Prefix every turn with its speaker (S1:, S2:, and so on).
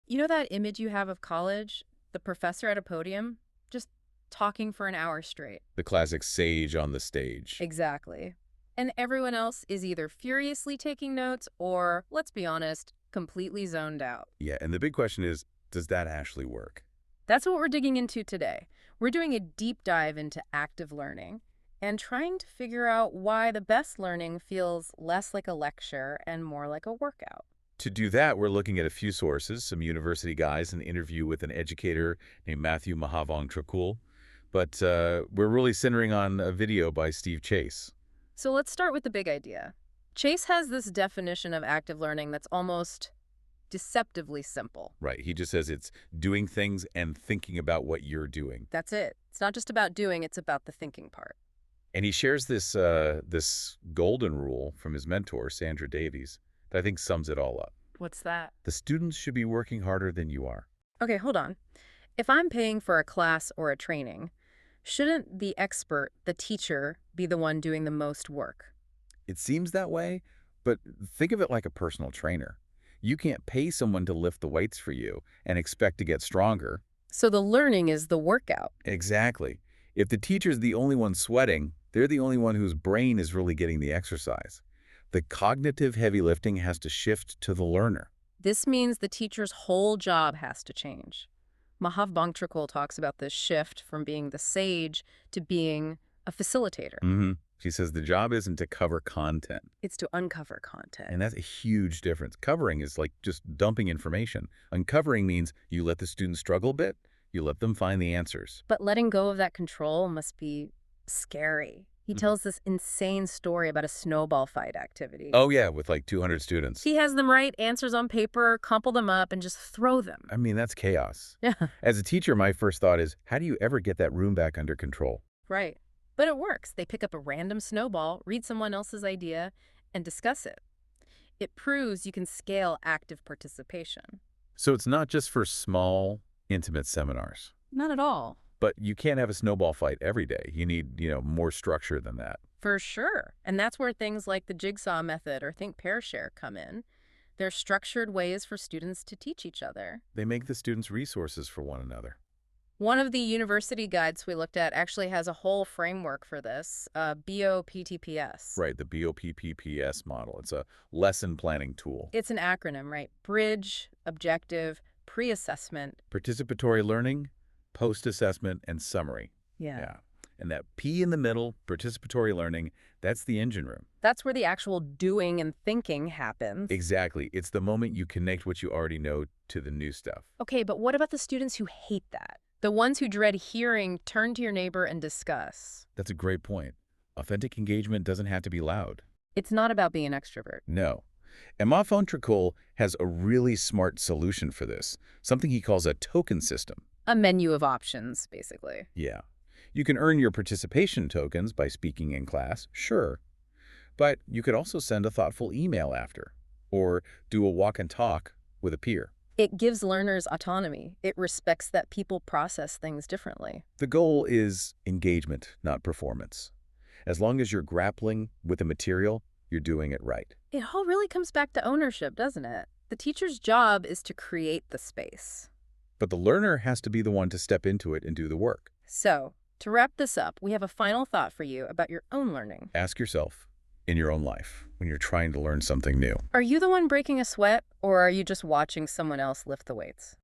S1: You know that image you have of college? The professor at a podium? Just talking for an hour straight.
S2: The classic sage on the stage.
S1: Exactly. And everyone else is either furiously taking notes or, let's be honest, completely zoned out.
S2: Yeah, and the big question is, does that actually work?
S1: That's what we're digging into today. We're doing a deep dive into active learning and trying to figure out why the best learning feels less like a lecture and more like a workout.
S2: To do that, we're looking at a few sources, some university guys, an interview with an educator named Matthew Mahavong-Trakul, but we're really centering on a video by Steve Chase.
S1: So let's start with the big idea. Chase has this definition of active learning that's almost deceptively simple.
S2: Right, he just says it's doing things and thinking about what you're doing.
S1: That's it. It's not just about doing, it's about the thinking part.
S2: And he shares this golden rule from his mentor, Sandra Davies, that I think sums it all up.
S1: What's that?
S2: The students should be working harder than you are.
S1: Okay, hold on. If I'm paying for a class or a training, shouldn't the expert, the teacher, be the one doing the most work?
S2: It seems that way, but think of it like a personal trainer. You can't pay someone to lift the weights for you and expect to get stronger.
S1: So the learning is the workout.
S2: Exactly. If the teacher's the only one sweating, they're the only one whose brain is really getting the exercise. The cognitive heavy lifting has to shift to the learner.
S1: This means the teacher's whole job has to change. Mahav Bangtrakul talks about this shift from being the sage to being a facilitator.
S2: She says the job isn't to cover content.
S1: It's to uncover content.
S2: And that's a huge difference. Covering is like just dumping information. Uncovering means you let the students struggle a bit, you let them find the answers.
S1: But letting go of that control must be scary. He tells this insane story about a snowball fight activity.
S2: Oh yeah, with like 200 students.
S1: He has them write answers on paper, crumple them up, and just throw them.
S2: I mean, that's chaos.
S1: Yeah,
S2: As a teacher, my first thought is, how do you ever get that room back under control?
S1: right. But it works. They pick up a random snowball, read someone else's idea, and discuss it. It proves you can scale active participation.
S2: So it's not just for small, intimate seminars.
S1: Not at all.
S2: But you can't have a snowball fight every day. You need, more structure than that.
S1: For sure. And that's where things like the jigsaw method or think, pair, share come in. They're structured ways for students to teach each other.
S2: They make the students resources for one another.
S1: One of the university guides we looked at actually has a whole framework for this, BOPPPS.
S2: Right, the BOPPPS model. It's a lesson planning tool.
S1: It's an acronym, right? Bridge, objective, pre-assessment.
S2: Participatory learning, post-assessment, and summary.
S1: Yeah.
S2: And that P in the middle, participatory learning, that's the engine room.
S1: That's where the actual doing and thinking happens.
S2: Exactly. It's the moment you connect what you already know to the new stuff.
S1: Okay, but what about the students who hate that? The ones who dread hearing, turn to your neighbor and discuss.
S2: That's a great point. Authentic engagement doesn't have to be loud.
S1: It's not about being an extrovert.
S2: No. And Mahavong-Trakul has a really smart solution for this, something he calls a token system.
S1: A menu of options, basically.
S2: Yeah. You can earn your participation tokens by speaking in class, sure. But you could also send a thoughtful email after, or do a walk and talk with a peer.
S1: It gives learners autonomy. It respects that people process things differently.
S2: The goal is engagement, not performance. As long as you're grappling with the material, you're doing it right.
S1: It all really comes back to ownership, doesn't it? The teacher's job is to create the space.
S2: But the learner has to be the one to step into it and do the work.
S1: So, to wrap this up, we have a final thought for you about your own learning.
S2: Ask yourself, in your own life, when you're trying to learn something new,
S1: Are you the one breaking a sweat, or are you just watching someone else lift the weights?